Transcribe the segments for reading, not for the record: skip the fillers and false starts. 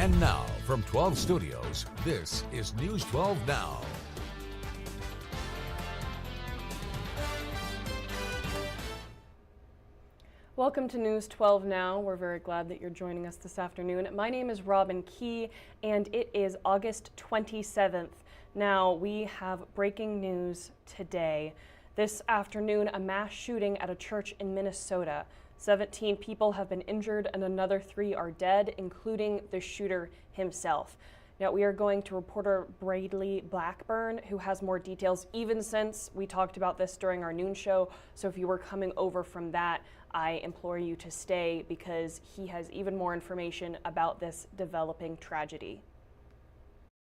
And now, from 12 Studios, this is News 12 Now. Welcome to News 12 Now. We're very glad that you're joining us this afternoon. My name is Robin Key, and it is August 27th. Now, we have breaking news today. This afternoon, a mass shooting at a church in Minnesota. 17 people have been injured and another 3 are dead, including the shooter himself. Now, we are going to reporter Bradley Blackburn, who has more details, even since we talked about this during our noon show. So if you were coming over from that, I implore you to stay because he has even more information about this developing tragedy.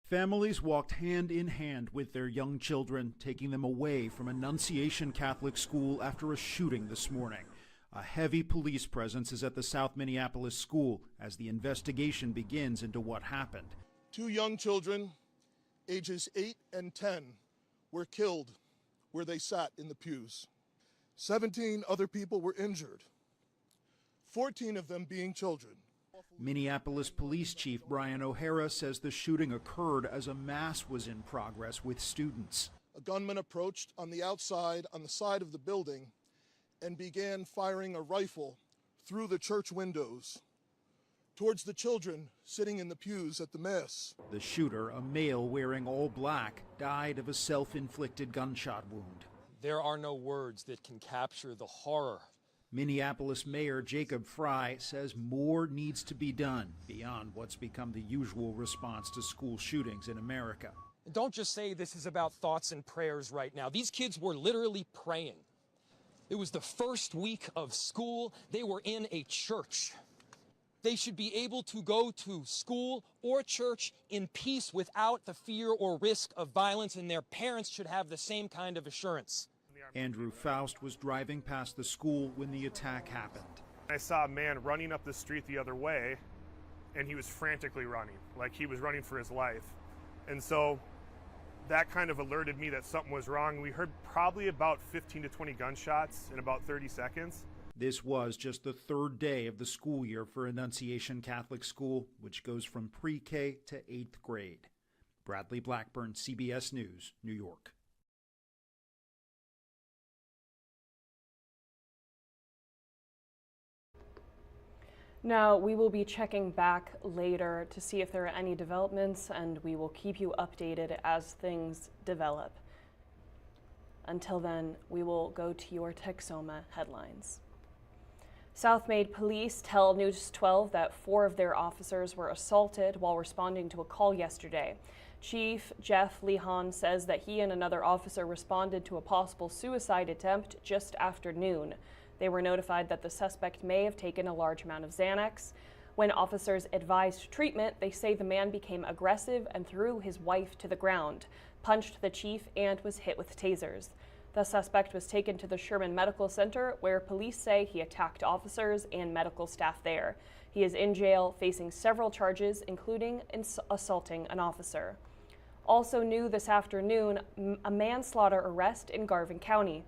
Families walked hand in hand with their young children, taking them away from Annunciation Catholic School after a shooting this morning. A heavy police presence is at the South Minneapolis school as the investigation begins into what happened. 2 young children, ages 8 and 10, were killed where they sat in the pews. 17 other people were injured, 14 of them being children. Minneapolis Police Chief Brian O'Hara says the shooting occurred as a mass was in progress with students. A gunman approached on the outside, on the side of the building, and began firing a rifle through the church windows towards the children sitting in the pews at the Mass. The shooter, a male wearing all black, died of a self-inflicted gunshot wound. There are no words that can capture the horror. Minneapolis Mayor Jacob Fry says more needs to be done beyond what's become the usual response to school shootings in America. And don't just say this is about thoughts and prayers right now. These kids were literally praying. It was the first week of school. They were in a church. They should be able to go to school or church in peace without the fear or risk of violence, and their parents should have the same kind of assurance. Andrew Faust was driving past the school when the attack happened. I saw a man running up the street the other way, and he was frantically running, like he was running for his life. And so that kind of alerted me that something was wrong. We heard probably about 15 to 20 gunshots in about 30 seconds. This was just the 3rd day of the school year for Annunciation Catholic School, which goes from pre-K to 8th grade. Bradley Blackburn, CBS News, New York. Now, we will be checking back later to see if there are any developments, and we will keep you updated as things develop. Until then, we will go to your Texoma headlines. South Maid police tell News 12 that 4 of their officers were assaulted while responding to a call yesterday. Chief Jeff Lehan says that he and another officer responded to a possible suicide attempt just after noon. They were notified that the suspect may have taken a large amount of Xanax. When officers advised treatment, they say the man became aggressive and threw his wife to the ground, punched the chief, and was hit with tasers. The suspect was taken to the Sherman Medical Center, where police say he attacked officers and medical staff there. He is in jail, facing several charges, including assaulting an officer. Also new this afternoon, a manslaughter arrest in Garvin County.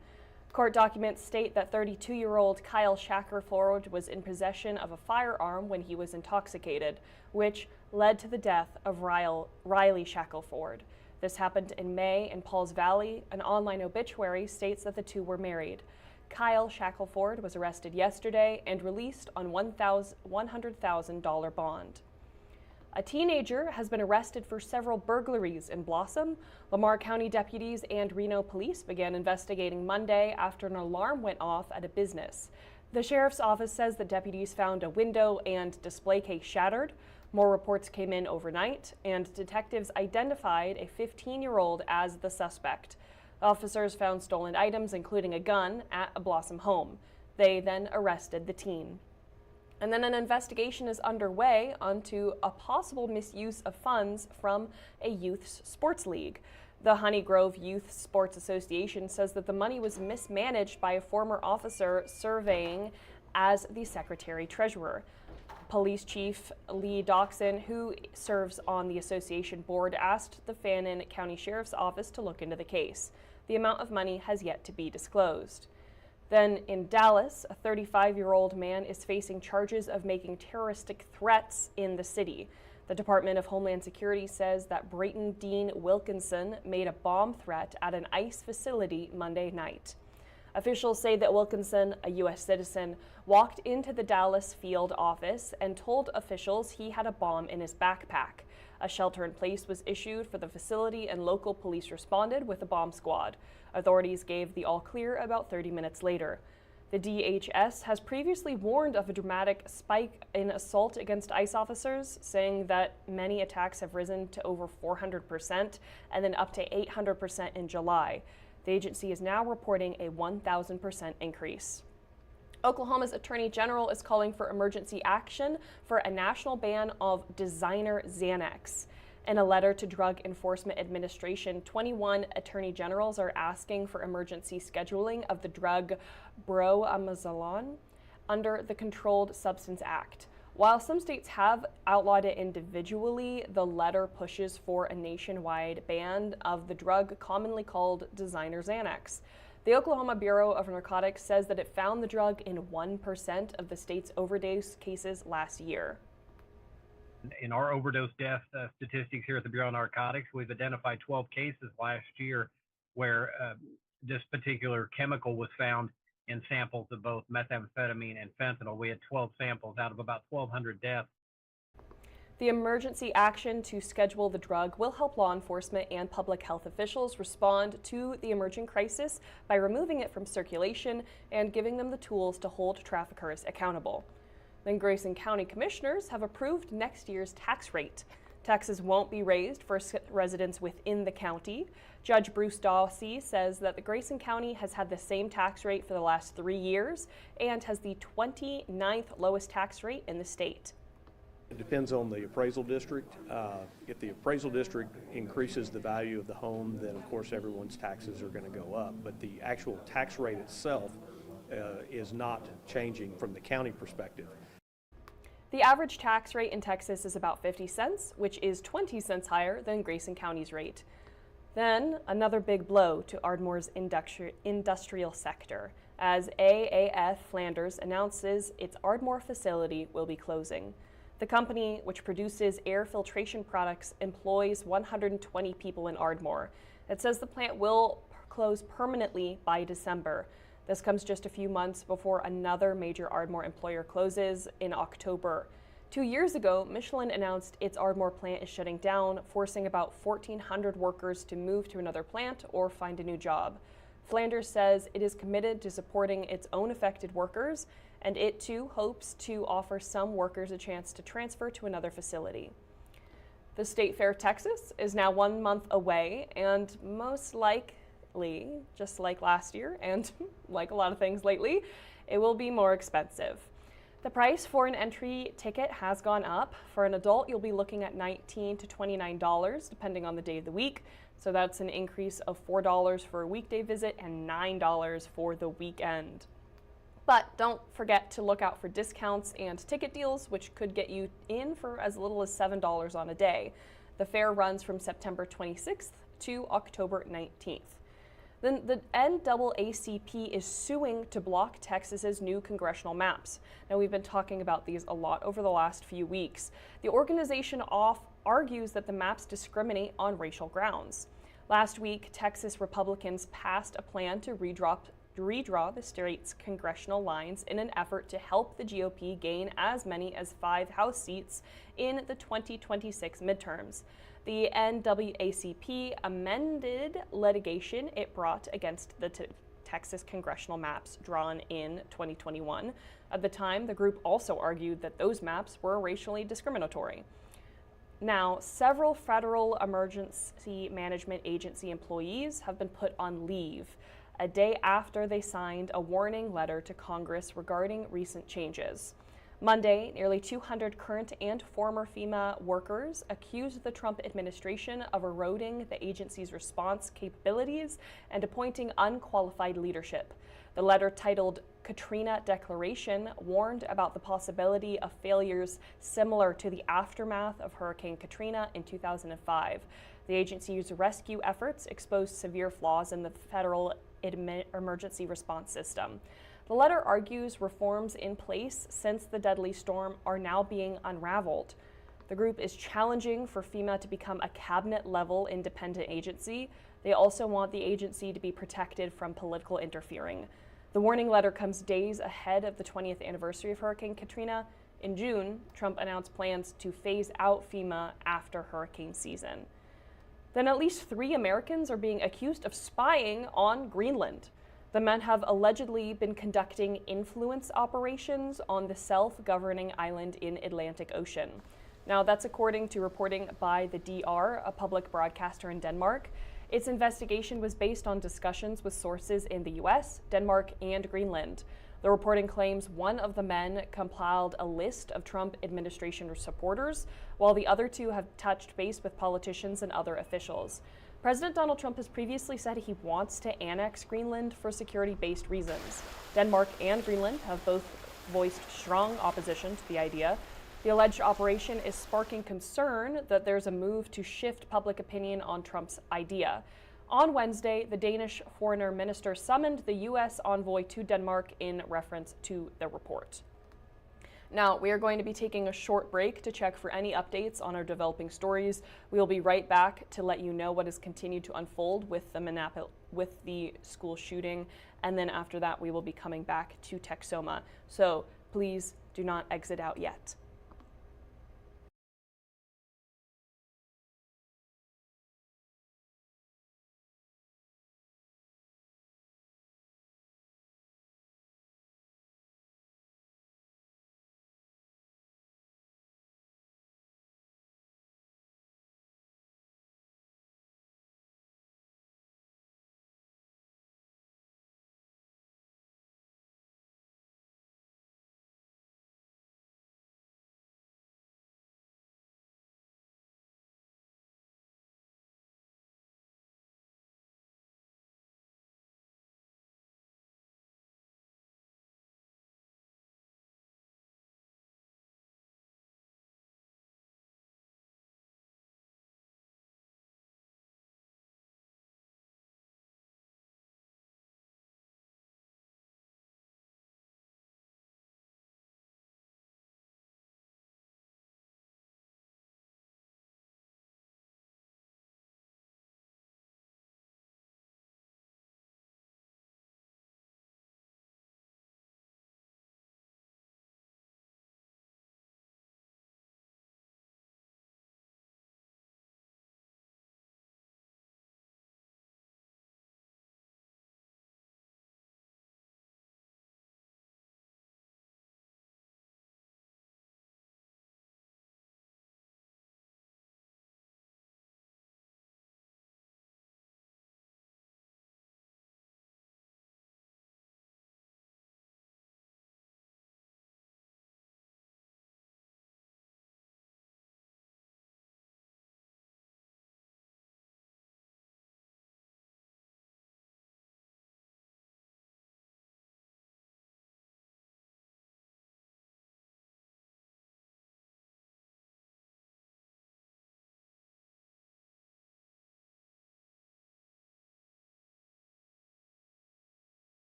Court documents state that 32-year-old Kyle Shackelford was in possession of a firearm when he was intoxicated, which led to the death of Riley Shackelford. This happened in May in Pauls Valley. An online obituary states that the two were married. Kyle Shackelford was arrested yesterday and released on $100,000 bond. A teenager has been arrested for several burglaries in Blossom. Lamar County deputies and Reno police began investigating Monday after an alarm went off at a business. The sheriff's office says the deputies found a window and display case shattered. More reports came in overnight, and detectives identified a 15-year-old as the suspect. Officers found stolen items, including a gun, at a Blossom home. They then arrested the teen. And then an investigation is underway onto a possible misuse of funds from a youth sports league. The Honey Grove Youth Sports Association says that the money was mismanaged by a former officer surveying as the secretary-treasurer. Police Chief Lee Doxson, who serves on the association board, asked the Fannin County Sheriff's Office to look into the case. The amount of money has yet to be disclosed. Then in Dallas, a 35-year-old man is facing charges of making terroristic threats in the city. The Department of Homeland Security says that Brayton Dean Wilkinson made a bomb threat at an ICE facility Monday night. Officials say that Wilkinson, a U.S. citizen, walked into the Dallas field office and told officials he had a bomb in his backpack. A shelter-in-place was issued for the facility and local police responded with a bomb squad. Authorities gave the all-clear about 30 minutes later. The DHS has previously warned of a dramatic spike in assault against ICE officers, saying that many attacks have risen to over 400% and then up to 800% in July. The agency is now reporting a 1,000% increase. Oklahoma's Attorney General is calling for emergency action for a national ban of designer Xanax. In a letter to Drug Enforcement Administration, 21 attorney generals are asking for emergency scheduling of the drug bromazolone under the Controlled Substance Act. While some states have outlawed it individually, the letter pushes for a nationwide ban of the drug commonly called designer Xanax. The Oklahoma Bureau of Narcotics says that it found the drug in 1% of the state's overdose cases last year. In our overdose death statistics here at the Bureau of Narcotics, we've identified 12 cases last year where this particular chemical was found in samples of both methamphetamine and fentanyl. We had 12 samples out of about 1,200 deaths. The emergency action to schedule the drug will help law enforcement and public health officials respond to the emerging crisis by removing it from circulation and giving them the tools to hold traffickers accountable. Then Grayson County commissioners have approved next year's tax rate. Taxes won't be raised for residents within the county. Judge Bruce Dawsey says that the Grayson County has had the same tax rate for the last 3 years and has the 29th lowest tax rate in the state. It depends on the appraisal district. If the appraisal district increases the value of the home, then of course everyone's taxes are going to go up. But the actual tax rate itself is not changing from the county perspective. The average tax rate in Texas is about 50 cents, which is 20 cents higher than Grayson County's rate. Then another big blow to Ardmore's industrial sector as AAF Flanders announces its Ardmore facility will be closing. The company, which produces air filtration products, employs 120 people in Ardmore. It says the plant will close permanently by December. This comes just a few months before another major Ardmore employer closes in October. 2 years ago, Michelin announced its Ardmore plant is shutting down, forcing about 1,400 workers to move to another plant or find a new job. Flanders says it is committed to supporting its own affected workers, and it too hopes to offer some workers a chance to transfer to another facility. The State Fair Texas is now 1 month away, and most likely, just like last year and like a lot of things lately, it will be more expensive. The price for an entry ticket has gone up. For an adult, you'll be looking at $19 to $29, depending on the day of the week. So that's an increase of $4 for a weekday visit and $9 for the weekend. But don't forget to look out for discounts and ticket deals, which could get you in for as little as $7 on a day. The fair runs from September 26th to October 19th. Then the NAACP is suing to block Texas's new congressional maps. Now, we've been talking about these a lot over the last few weeks. The organization argues that the maps discriminate on racial grounds. Last week, Texas Republicans passed a plan to redraw the state's congressional lines in an effort to help the GOP gain as many as 5 House seats in the 2026 midterms. The NAACP amended litigation it brought against the Texas congressional maps drawn in 2021. At the time, the group also argued that those maps were racially discriminatory. Now, several Federal Emergency Management Agency employees have been put on leave a day after they signed a warning letter to Congress regarding recent changes. Monday, nearly 200 current and former FEMA workers accused the Trump administration of eroding the agency's response capabilities and appointing unqualified leadership. The letter, titled Katrina Declaration, warned about the possibility of failures similar to the aftermath of Hurricane Katrina in 2005. The agency's rescue efforts exposed severe flaws in the federal emergency response system. The letter argues reforms in place since the deadly storm are now being unraveled. The group is challenging for FEMA to become a cabinet-level independent agency. They also want the agency to be protected from political interfering. The warning letter comes days ahead of the 20th anniversary of Hurricane Katrina. In June, Trump announced plans to phase out FEMA after hurricane season. Then at least 3 Americans are being accused of spying on Greenland. The men have allegedly been conducting influence operations on the self-governing island in Atlantic Ocean. Now, that's according to reporting by the DR, a public broadcaster in Denmark. Its investigation was based on discussions with sources in the US, Denmark, and Greenland. The reporting claims one of the men compiled a list of Trump administration supporters, while the other 2 have touched base with politicians and other officials. President Donald Trump has previously said he wants to annex Greenland for security-based reasons. Denmark and Greenland have both voiced strong opposition to the idea. The alleged operation is sparking concern that there's a move to shift public opinion on Trump's idea. On Wednesday, the Danish foreign minister summoned the U.S. envoy to Denmark in reference to the report. Now, we are going to be taking a short break to check for any updates on our developing stories. We will be right back to let you know what has continued to unfold with the school shooting, and then after that, we will be coming back to Texoma. So please do not exit out yet.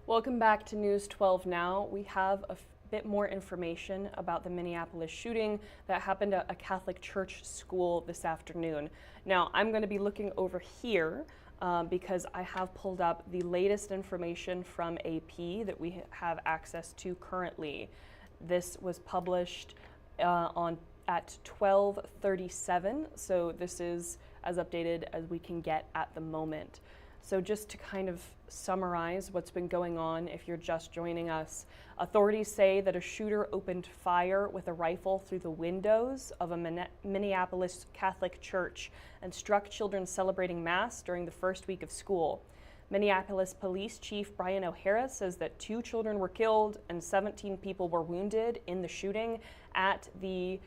Welcome back to News 12 Now. We have a bit more information about the Minneapolis shooting that happened at a Catholic church school this afternoon. Now, I'm going to be looking over here because I have pulled up the latest information from AP that we have access to currently. This was published at 12:37, so this is as updated as we can get at the moment. So just to kind of summarize what's been going on if you're just joining us, authorities say that a shooter opened fire with a rifle through the windows of a Minneapolis Catholic church and struck children celebrating Mass during the first week of school. Minneapolis Police Chief Brian O'Hara says that 2 children were killed and 17 people were wounded in the shooting at the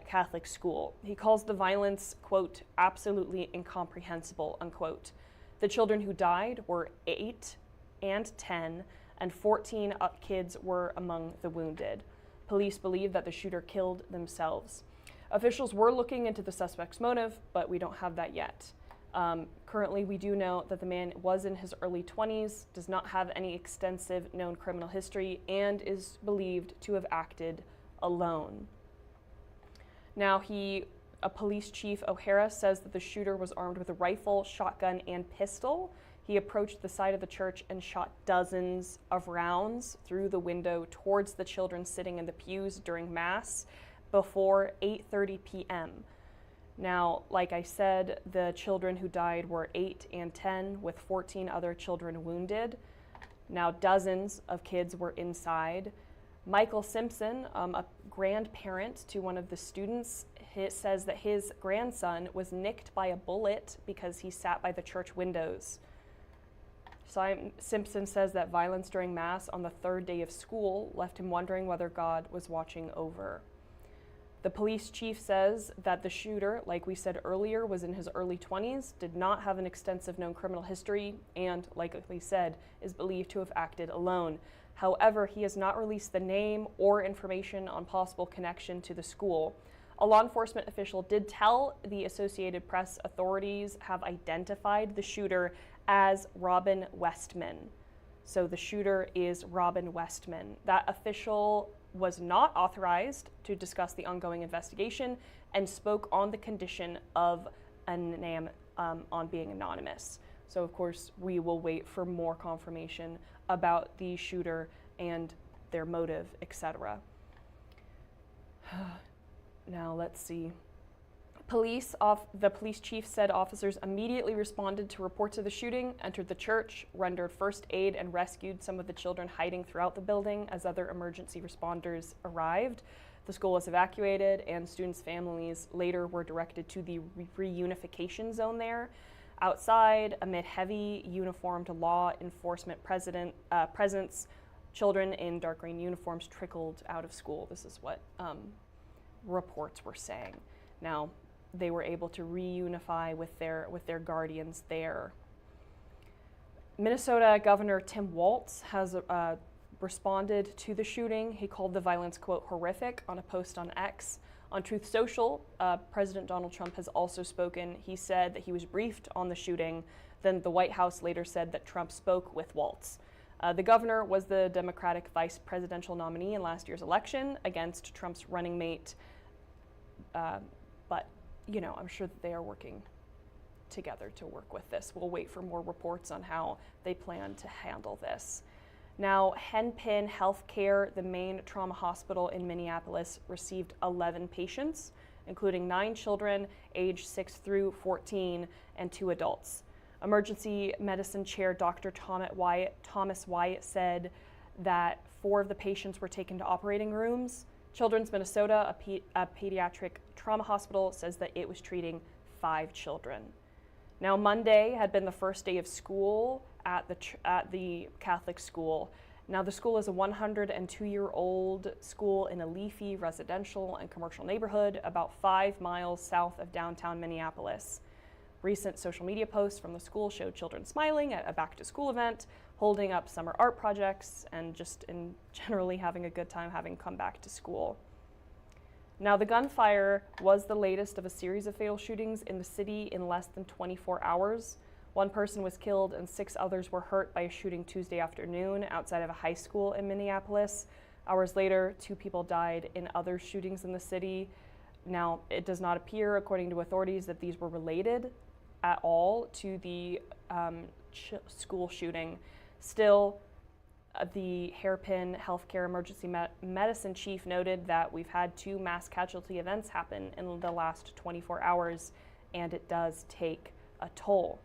Catholic school. He calls the violence, quote, absolutely incomprehensible, unquote. The children who died were 8 and 10, and 14 kids were among the wounded. Police believe that the shooter killed themselves. Officials were looking into the suspect's motive, but we don't have that yet. Currently, we do know that the man was in his early 20s, does not have any extensive known criminal history, and is believed to have acted alone. Now, a police chief, O'Hara, says that the shooter was armed with a rifle, shotgun, and pistol. He approached the side of the church and shot dozens of rounds through the window towards the children sitting in the pews during Mass before 8:30 p.m. Now, like I said, the children who died were 8 and 10, with 14 other children wounded. Now, dozens of kids were inside. Michael Simpson, a grandparent to one of the students, says that his grandson was nicked by a bullet because he sat by the church windows. Simpson says that violence during Mass on the third day of school left him wondering whether God was watching over. The police chief says that the shooter, like we said earlier, was in his early 20s, did not have an extensive known criminal history, and, like we said, is believed to have acted alone. However, he has not released the name or information on possible connection to the school. A law enforcement official did tell the Associated Press authorities have identified the shooter as Robin Westman. So the shooter is Robin Westman. That official was not authorized to discuss the ongoing investigation and spoke on the condition of on being anonymous. So of course, we will wait for more confirmation about the shooter and their motive, etc. Now let's see. The police chief said officers immediately responded to reports of the shooting, entered the church, rendered first aid, and rescued some of the children hiding throughout the building as other emergency responders arrived. The school was evacuated, and students' families later were directed to the reunification zone there. Outside, amid heavy uniformed law enforcement presence, children in dark green uniforms trickled out of school. This is what reports were saying. Now, they were able to reunify with their guardians there. Minnesota Governor Tim Walz has responded to the shooting. He called the violence, quote, horrific on a post on X. On Truth Social, President Donald Trump has also spoken. He said that he was briefed on the shooting. Then the White House later said that Trump spoke with Walz. The governor was the Democratic vice presidential nominee in last year's election against Trump's running mate. But, I'm sure that they are working together to work with this. We'll wait for more reports on how they plan to handle this. Now, Hennepin Healthcare, the main trauma hospital in Minneapolis, received 11 patients, including 9 children aged 6 through 14 and 2 adults. Emergency medicine chair Dr. Thomas Wyatt said that 4 of the patients were taken to operating rooms. Children's Minnesota, a pediatric trauma hospital, says that it was treating 5 children. Now, Monday had been the first day of school at the Catholic school. Now, the school is a 102-year-old school in a leafy residential and commercial neighborhood about 5 miles south of downtown Minneapolis. Recent social media posts from the school showed children smiling at a back-to-school event, holding up summer art projects, and just generally having a good time having come back to school. Now, the gunfire was the latest of a series of fatal shootings in the city in less than 24 hours. 1 person was killed and 6 others were hurt by a shooting Tuesday afternoon outside of a high school in Minneapolis. Hours later, 2 people died in other shootings in the city. Now, it does not appear, according to authorities, that these were related at all to the school shooting. Still, the Hairpin Healthcare Emergency Medicine chief noted that we've had 2 mass casualty events happen in the last 24 hours, and it does take a toll.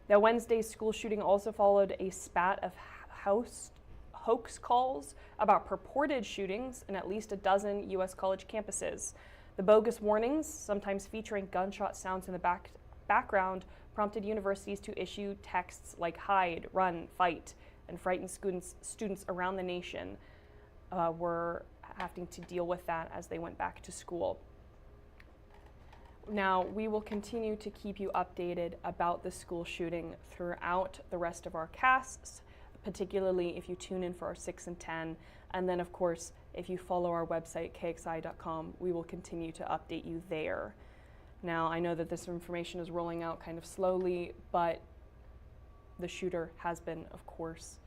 Now, Wednesday's school shooting also followed a spat of hoax calls about purported shootings in at least a dozen U.S. college campuses. The bogus warnings, sometimes featuring gunshot sounds in the background, prompted universities to issue texts like hide, run, fight, and frightened students around the nation were having to deal with that as they went back to school. Now, we will continue to keep you updated about the school shooting throughout the rest of our casts, particularly if you tune in for our 6 and 10. And then, of course, if you follow our website, KXII.com, we will continue to update you there. Now, I know that this information is rolling out kind of slowly, but the shooter has been, of course,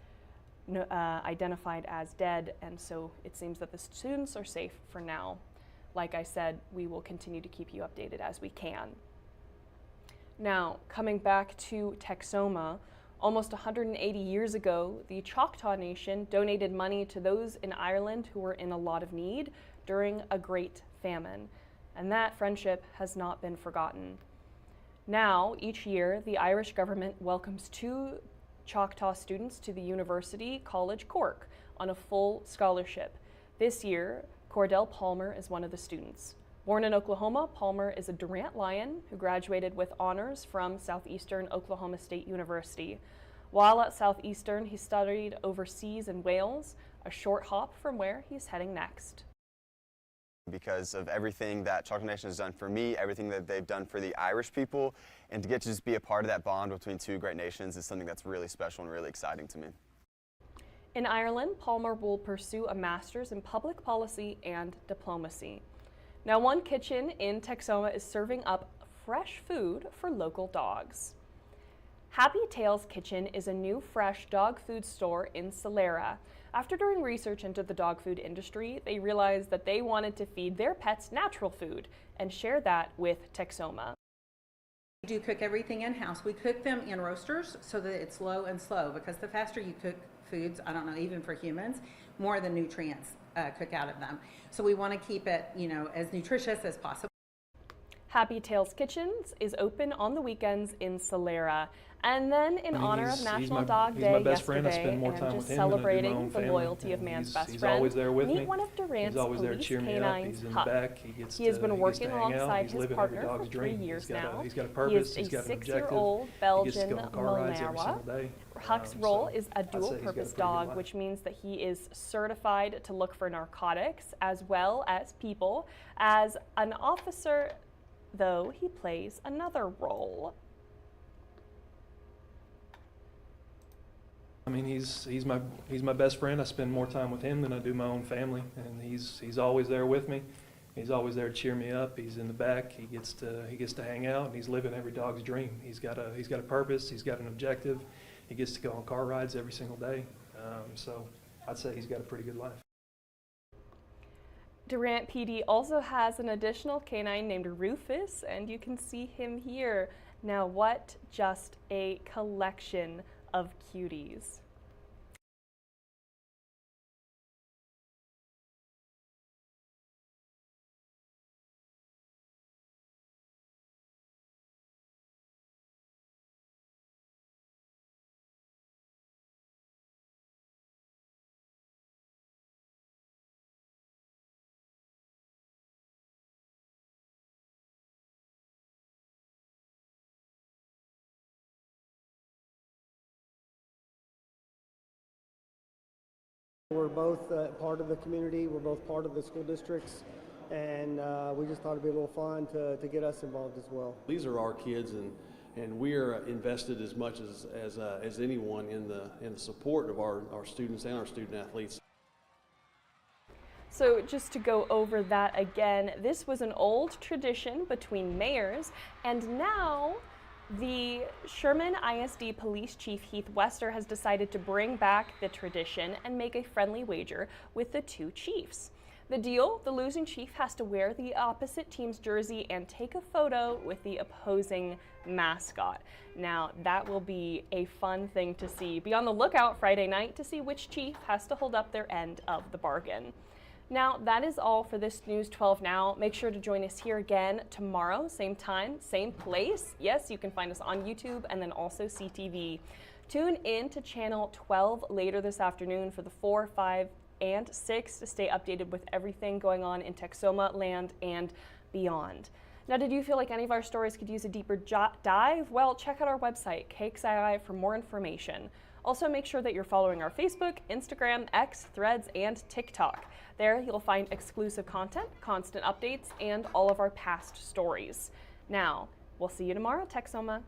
identified as dead, and so it seems that the students are safe for now. Like I said, we will continue to keep you updated as we can. Now, coming back to Texoma, almost 180 years ago, the Choctaw Nation donated money to those in Ireland who were in a lot of need during a great famine, and that friendship has not been forgotten. Now, each year, the Irish government welcomes 2 Choctaw students to the University College Cork on a full scholarship. This year, Cordell Palmer is one of the students. Born in Oklahoma, Palmer is a Durant Lion who graduated with honors from Southeastern Oklahoma State University. While at Southeastern, he studied overseas in Wales, a short hop from where he's heading next. Because of everything that Choctaw Nation has done for me, everything that they've done for the Irish people, and to get to just be a part of that bond between 2 great nations is something that's really special and really exciting to me. In Ireland, Palmer will pursue a master's in public policy and diplomacy. Now, one kitchen in Texoma is serving up fresh food for local dogs. Happy Tails Kitchen is a new fresh dog food store in Solera. After doing research into the dog food industry, they realized that they wanted to feed their pets natural food and share that with Texoma. We do cook everything in-house. We cook them in roasters so that it's low and slow, because the faster you cook foods, I don't know, even for humans, more of the nutrients cook out of them. So we want to keep it, as nutritious as possible. Happy Tails Kitchens is open on the weekends in Solera. And then in honor of National Dog Day yesterday, and just celebrating the loyalty of man's best friend, meet one of Durant's police canines, Huck. He has been working alongside his partner for 3 years now. He is a 6-year-old Belgian Malinois. Huck's role is a dual-purpose dog, which means that he is certified to look for narcotics as well as people. As an officer, though, he plays another role. I mean, he's my best friend. I spend more time with him than I do my own family, and he's always there with me. He's always there to cheer me up. He's in the back. He gets to hang out, and he's living every dog's dream. He's got a purpose. He's got an objective. He gets to go on car rides every single day. So I'd say he's got a pretty good life. Durant PD also has an additional canine named Rufus, and you can see him here. Now, what just a collection of cuties. We're both part of the community, we're both part of the school districts, and we just thought it'd be a little fun to get us involved as well. These are our kids, and we are invested as much as anyone in the support of our students and our student athletes. So just to go over that again, this was an old tradition between mayors, and now the Sherman ISD Police Chief Heath Wester has decided to bring back the tradition and make a friendly wager with the 2 chiefs. The deal, the losing chief has to wear the opposite team's jersey and take a photo with the opposing mascot. Now, that will be a fun thing to see. Be on the lookout Friday night to see which chief has to hold up their end of the bargain. Now, that is all for this News 12 Now. Make sure to join us here again tomorrow, same time, same place. Yes, you can find us on YouTube and then also CTV. Tune in to Channel 12 later this afternoon for the 4, 5, and 6 to stay updated with everything going on in Texoma land and beyond. Now, did you feel like any of our stories could use a deeper dive? Well, check out our website, KXII, for more information. Also, make sure that you're following our Facebook, Instagram, X, Threads, and TikTok. There, you'll find exclusive content, constant updates, and all of our past stories. Now, we'll see you tomorrow, Texoma.